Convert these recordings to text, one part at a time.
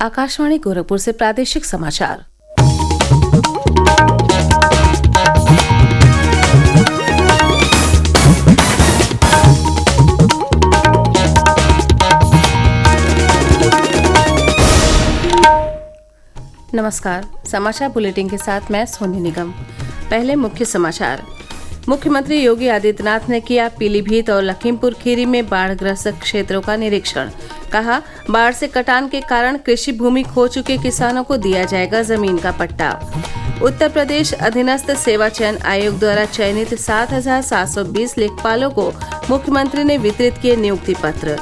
आकाशवाणी गोरखपुर से प्रादेशिक समाचार। नमस्कार, समाचार बुलेटिन के साथ मैं सोनी निगम। पहले मुख्य समाचार। मुख्यमंत्री योगी आदित्यनाथ ने किया पीलीभीत और लखीमपुर खीरी में बाढ़ग्रस्त क्षेत्रों का निरीक्षण। कहा, बाढ़ से कटान के कारण कृषि भूमि खो चुके किसानों को दिया जाएगा जमीन का पट्टा। उत्तर प्रदेश अधीनस्थ सेवा चयन आयोग द्वारा चयनित 7,720 लेखपालों को मुख्यमंत्री ने वितरित किए नियुक्ति पत्र।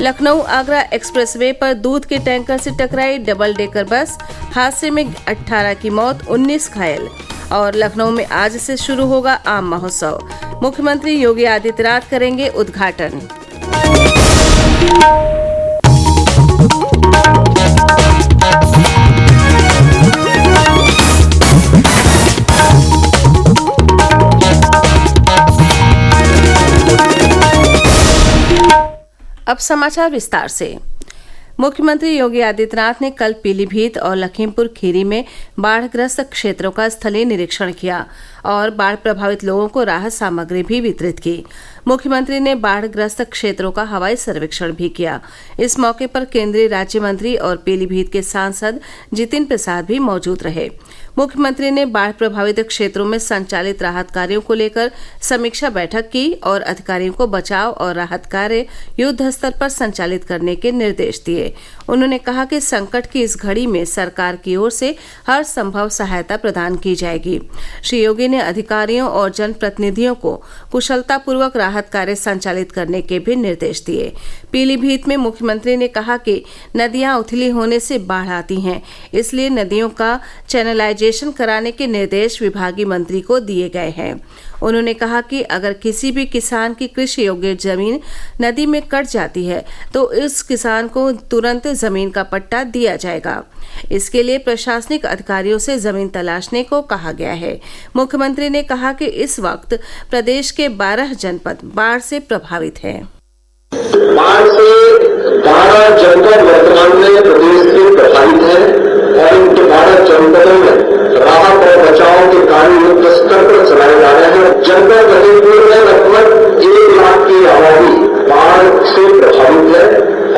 लखनऊ आगरा एक्सप्रेसवे पर दूध के टैंकर से टकराई डबल डेकर बस, हादसे में 18 की मौत, 19 घायल। और लखनऊ में आज से शुरू होगा आम महोत्सव, मुख्यमंत्री योगी आदित्यनाथ करेंगे उद्घाटन। अब समाचार विस्तार से। मुख्यमंत्री योगी आदित्यनाथ ने कल पीलीभीत और लखीमपुर खीरी में बाढ़ग्रस्त क्षेत्रों का स्थलीय निरीक्षण किया और बाढ़ प्रभावित लोगों को राहत सामग्री भी वितरित की। मुख्यमंत्री ने बाढ़ग्रस्त क्षेत्रों का हवाई सर्वेक्षण भी किया। इस मौके पर केंद्रीय राज्य मंत्री और पीलीभीत के सांसद जितिन प्रसाद भी मौजूद रहे। मुख्यमंत्री ने बाढ़ प्रभावित क्षेत्रों में संचालित राहत कार्यों को लेकर समीक्षा बैठक की और अधिकारियों को बचाव और राहत कार्य युद्ध स्तर पर संचालित करने के निर्देश दिए। उन्होंने कहा कि संकट की इस घड़ी में सरकार की ओर से हर संभव सहायता प्रदान की जाएगी। श्री योगी ने अधिकारियों और जनप्रतिनिधियों को कुशलतापूर्वक राहत कार्य संचालित करने के भी निर्देश दिए। पीलीभीत में मुख्यमंत्री ने कहा कि नदियां उथली होने से बाढ़ आती हैं, इसलिए नदियों का चैनलाइजेशन कराने के निर्देश विभागीय मंत्री को दिए गए हैं। उन्होंने कहा कि अगर किसी भी किसान की कृषि योग्य जमीन नदी में कट जाती है तो इस किसान को तुरंत जमीन का पट्टा दिया जाएगा। इसके लिए प्रशासनिक अधिकारियों से जमीन तलाशने को कहा गया है। मुख्यमंत्री ने कहा कि इस वक्त प्रदेश के 12 जनपद बाढ़ से प्रभावित हैं। बाढ़ से 12 जनपद वर्तमान में प्रदेश से प्रभावित हैं और इन 12 जनपदों में राहत और बचाव के कार्य युद्ध स्तर पर चलाए जा रहे हैं। जनपद लखीमपुर में लगभग 1 लाख की आबादी बाढ़ से प्रभावित है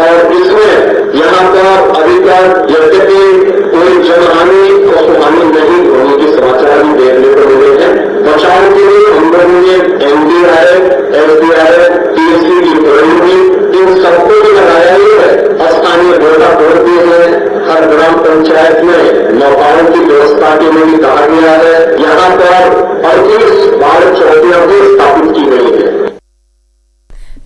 और इसमें यहाँ पर अभी तक यद्यपि कोई जनहानि और हानि नहीं होने के समाचार भी देखने को मिले हैं। बचाव के लिए हम लोगों ने NDRF, SDRF, TSC की टोली इन सबको भी लगाया ही है। स्थानीय गोताखोर भी है। हर ग्राम पंचायत में नौकाओं की व्यवस्था के लिए भी कहा गया है। यहाँ पर 38 बाढ़ चौकियां भी स्थापित की गई है।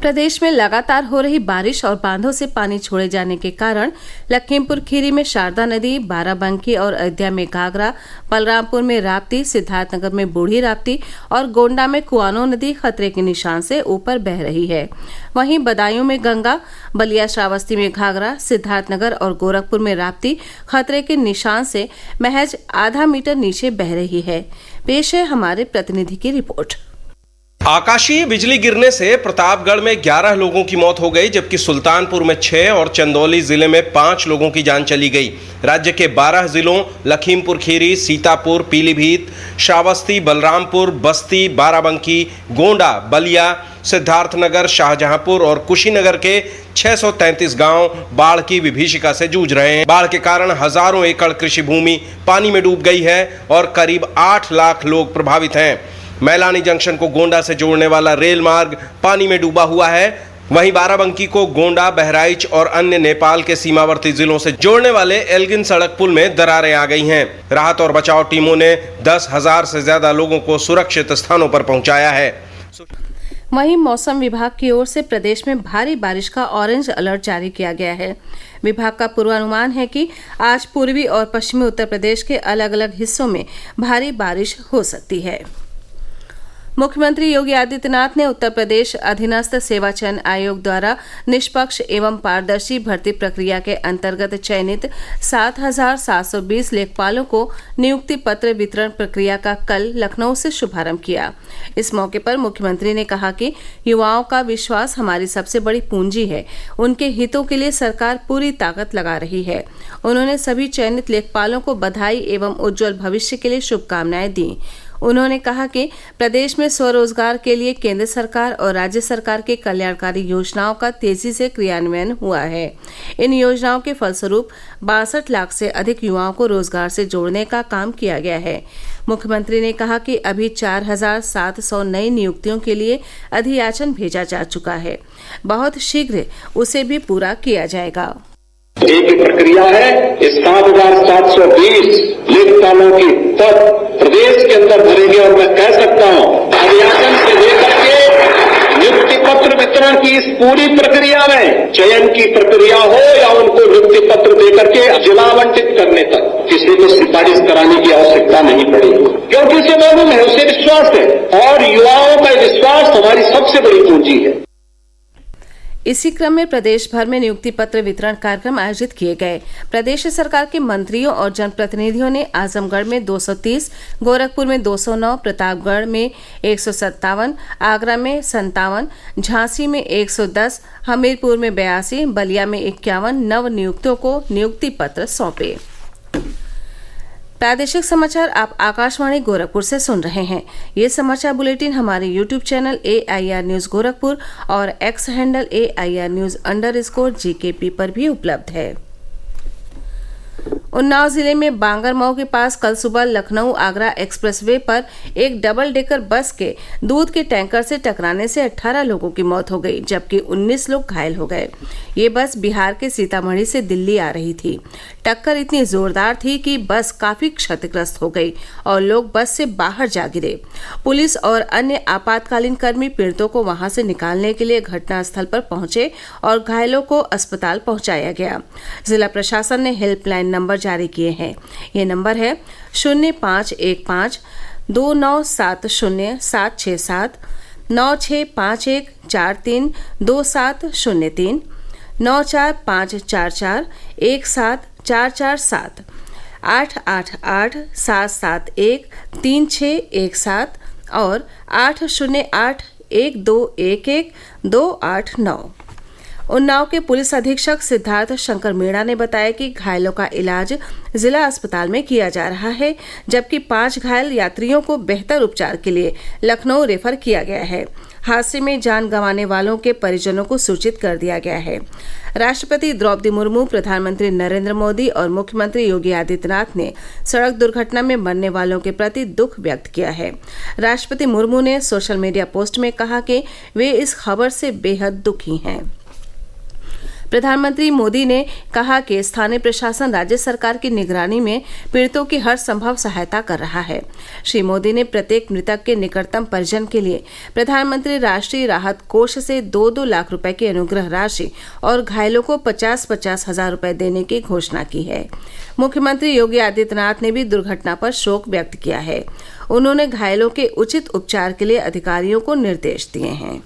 प्रदेश में लगातार हो रही बारिश और बांधों से पानी छोड़े जाने के कारण लखीमपुर खीरी में शारदा नदी, बाराबंकी और अयोध्या में घाघरा, बलरामपुर में राप्ती, सिद्धार्थनगर में बूढ़ी राप्ती और गोंडा में कुआनो नदी खतरे के निशान से ऊपर बह रही है। वहीं बदायूं में गंगा, बलिया श्रावस्ती में घाघरा, सिद्धार्थनगर और गोरखपुर में राप्ती खतरे के निशान से महज आधा मीटर नीचे बह रही है। पेश है हमारे प्रतिनिधि की रिपोर्ट। आकाशीय बिजली गिरने से प्रतापगढ़ में 11 लोगों की मौत हो गई, जबकि सुल्तानपुर में 6 और चंदौली जिले में 5 लोगों की जान चली गई। राज्य के 12 जिलों लखीमपुर खीरी, सीतापुर, पीलीभीत, श्रावस्ती, बलरामपुर, बस्ती, बाराबंकी, गोंडा, बलिया, सिद्धार्थनगर, शाहजहांपुर और कुशीनगर के 633 गांव बाढ़ की विभीषिका से जूझ रहे हैं। बाढ़ के कारण हजारों एकड़ कृषि भूमि पानी में डूब गई है और करीब 8 लाख लोग प्रभावित हैं। मैलानी जंक्शन को गोंडा से जोड़ने वाला रेल मार्ग पानी में डूबा हुआ है। वहीं बाराबंकी को गोंडा, बहराइच और अन्य नेपाल के सीमावर्ती जिलों से जोड़ने वाले एल्गिन सड़क पुल में दरारें आ गई हैं। राहत और बचाव टीमों ने 10,000 से ज्यादा लोगों को सुरक्षित स्थानों पर पहुंचाया है। वहीं मौसम विभाग की ओर से प्रदेश में भारी बारिश का ऑरेंज अलर्ट जारी किया गया है। विभाग का पूर्वानुमान है कि आज पूर्वी और पश्चिमी उत्तर प्रदेश के अलग अलग हिस्सों में भारी बारिश हो सकती है। मुख्यमंत्री योगी आदित्यनाथ ने उत्तर प्रदेश अधीनस्थ सेवा चयन आयोग द्वारा निष्पक्ष एवं पारदर्शी भर्ती प्रक्रिया के अंतर्गत चयनित 7,720 लेखपालों को नियुक्ति पत्र वितरण प्रक्रिया का कल लखनऊ से शुभारंभ किया। इस मौके पर मुख्यमंत्री ने कहा कि युवाओं का विश्वास हमारी सबसे बड़ी पूंजी है। उनके हितों के लिए सरकार पूरी ताकत लगा रही है। उन्होंने सभी चयनित लेखपालों को बधाई एवं उज्जवल भविष्य के लिए शुभकामनाएं दी। उन्होंने कहा कि प्रदेश में स्वरोजगार के लिए केंद्र सरकार और राज्य सरकार के कल्याणकारी योजनाओं का तेजी से क्रियान्वयन हुआ है। इन योजनाओं के फलस्वरूप 62 लाख से अधिक युवाओं को रोजगार से जोड़ने का काम किया गया है। मुख्यमंत्री ने कहा कि अभी 4,700 नई नियुक्तियों के लिए अधियाचन भेजा जा चुका है। बहुत शीघ्र उसे भी पूरा किया जाएगा। एक प्रक्रिया है इस 7,720 लेखपालों की पद प्रदेश के अंदर भरेंगे और मैं कह सकता हूं अधियाचन से लेकर के नियुक्ति पत्र वितरण की इस पूरी प्रक्रिया में चयन की प्रक्रिया हो या उनको नियुक्ति पत्र देकर के जिला आवंटित करने तक किसी को सिफारिश कराने की आवश्यकता नहीं पड़ी, क्योंकि उसे मालूम है, उसे विश्वास है और युवाओं का विश्वास हमारी सबसे बड़ी पूंजी है। इसी क्रम में प्रदेश भर में नियुक्ति पत्र वितरण कार्यक्रम आयोजित किए गए। प्रदेश सरकार के मंत्रियों और जनप्रतिनिधियों ने आजमगढ़ में 230, गोरखपुर में 209, प्रतापगढ़ में 157, आगरा में 57, झांसी में 110, हमीरपुर में 82, बलिया में 51 नव नियुक्तों को नियुक्ति पत्र सौंपे। प्रादेशिक समाचार आप आकाशवाणी गोरखपुर से सुन रहे हैं। ये समाचार बुलेटिन हमारे YouTube channel AIR news Gorakhpur और एक्स हैंडल AIR न्यूज_GKP पर भी उपलब्ध है। उन्नाव जिले में बांगरमऊ के पास कल सुबह लखनऊ आगरा एक्सप्रेसवे पर एक डबल डेकर बस के दूध के टैंकर से टकराने से 18 लोगों की मौत हो गई, जबकि 19 लोग घायल हो गए। ये बस बिहार के सीतामढ़ी से दिल्ली आ रही थी। टक्कर इतनी जोरदार थी कि बस काफी क्षतिग्रस्त हो गई और लोग बस से बाहर जा गिरे। पुलिस और अन्य आपातकालीन कर्मी पीड़ितों को वहां से निकालने के लिए घटनास्थल पर पहुंचे और घायलों को अस्पताल पहुंचाया गया। जिला प्रशासन ने हेल्पलाइन नंबर जारी किए हैं। ये नंबर है 0515 2970 767, 9651 43 2703, 94544 17447, 888 771 3617 और 808 1211 289। उन्नाव के पुलिस अधीक्षक सिद्धार्थ शंकर मीणा ने बताया कि घायलों का इलाज जिला अस्पताल में किया जा रहा है, जबकि 5 घायल यात्रियों को बेहतर उपचार के लिए लखनऊ रेफर किया गया है। हादसे में जान गंवाने वालों के परिजनों को सूचित कर दिया गया है। राष्ट्रपति द्रौपदी मुर्मू, प्रधानमंत्री नरेंद्र मोदी और मुख्यमंत्री योगी आदित्यनाथ ने सड़क दुर्घटना में मरने वालों के प्रति दुख व्यक्त किया है। राष्ट्रपति मुर्मू ने सोशल मीडिया पोस्ट में कहा कि वे इस खबर से बेहद दुखी हैं। प्रधानमंत्री मोदी ने कहा कि स्थानीय प्रशासन राज्य सरकार की निगरानी में पीड़ितों की हर संभव सहायता कर रहा है। श्री मोदी ने प्रत्येक मृतक के निकटतम परिजन के लिए प्रधानमंत्री राष्ट्रीय राहत कोष से 2-2 लाख रुपए की अनुग्रह राशि और घायलों को 50-50 हजार रुपए देने की घोषणा की है। मुख्यमंत्री योगी आदित्यनाथ ने भी दुर्घटना पर शोक व्यक्त किया है। उन्होंने घायलों के उचित उपचार के लिए अधिकारियों को निर्देश दिए हैं।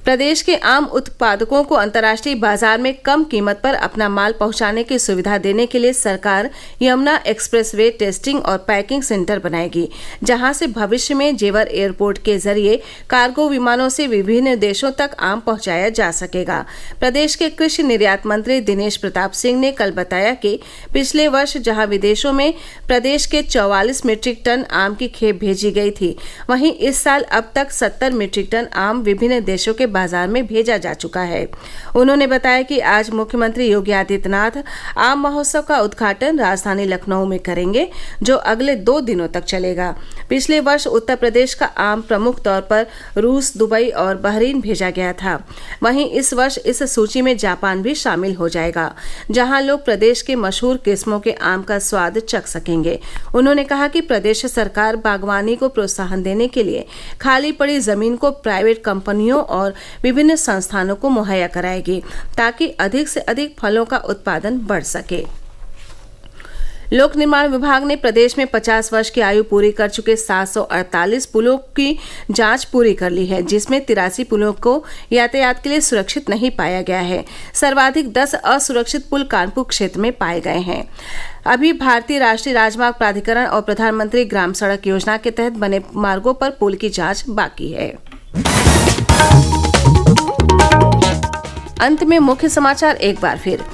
प्रदेश के आम उत्पादकों को अंतर्राष्ट्रीय बाजार में कम कीमत पर अपना माल पहुंचाने की सुविधा देने के लिए सरकार यमुना एक्सप्रेसवे टेस्टिंग और पैकिंग सेंटर बनाएगी, जहां से भविष्य में जेवर एयरपोर्ट के जरिए कार्गो विमानों से विभिन्न देशों तक आम पहुंचाया जा सकेगा। प्रदेश के कृषि निर्यात मंत्री दिनेश प्रताप सिंह ने कल बताया कि पिछले वर्ष जहां विदेशों में प्रदेश के 44 मीट्रिक टन आम की खेप भेजी गई थी, वहीं इस साल अब तक 70 मीट्रिक टन आम विभिन्न देशों के बाजार में भेजा जा चुका है। उन्होंने बताया कि आज मुख्यमंत्री योगी आदित्यनाथ आम महोत्सव का उद्घाटन राजधानी लखनऊ में करेंगे, जो अगले 2 दिनों तक चलेगा। पिछले वर्ष उत्तर प्रदेश का आम प्रमुख तौर पर रूस, दुबई और बहरीन भेजा गया था। वहीं इस वर्ष इस सूची में जापान भी शामिल हो जाएगा, जहां लोग प्रदेश के मशहूर किस्मों के आम का स्वाद चख सकेंगे। उन्होंने कहा कि प्रदेश सरकार बागवानी को प्रोत्साहन देने के लिए खाली पड़ी जमीन को प्राइवेट कंपनियों और विभिन्न संस्थानों को मुहैया कराएगी, ताकि अधिक से अधिक फलों का उत्पादन बढ़ सके। लोक निर्माण विभाग ने प्रदेश में 50 वर्ष की आयु पूरी कर चुके 748 पुलों की जांच पूरी कर ली है, जिसमें 83 पुलों को यातायात के लिए सुरक्षित नहीं पाया गया है। सर्वाधिक 10 असुरक्षित पुल कानपुर क्षेत्र में पाए गए हैं। अभी भारतीय राष्ट्रीय राजमार्ग प्राधिकरण और प्रधानमंत्री ग्राम सड़क योजना के तहत बने मार्गों पर पुल की जांच बाकी है। अंत में मुख्य समाचार एक बार फिर।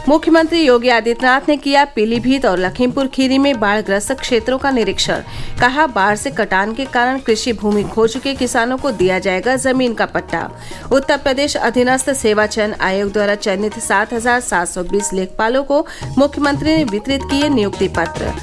मुख्यमंत्री योगी आदित्यनाथ ने किया पीलीभीत और लखीमपुर खीरी में बाढ़ग्रस्त क्षेत्रों का निरीक्षण। कहा, बाढ़ से कटान के कारण कृषि भूमि खो चुके किसानों को दिया जाएगा जमीन का पट्टा। उत्तर प्रदेश अधीनस्थ सेवा चयन आयोग द्वारा चयनित 7,720 लेखपालों को मुख्यमंत्री ने वितरित किए नियुक्ति पत्र।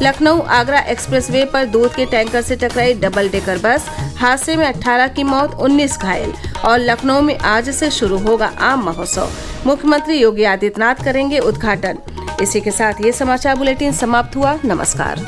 लखनऊ आगरा एक्सप्रेसवे पर दूध के टैंकर से टकराई डबल डेकर बस, हादसे में 18 की मौत, 19 घायल। और लखनऊ में आज से शुरू होगा आम महोत्सव, मुख्यमंत्री योगी आदित्यनाथ करेंगे उद्घाटन। इसी के साथ ये समाचार बुलेटिन समाप्त हुआ। नमस्कार।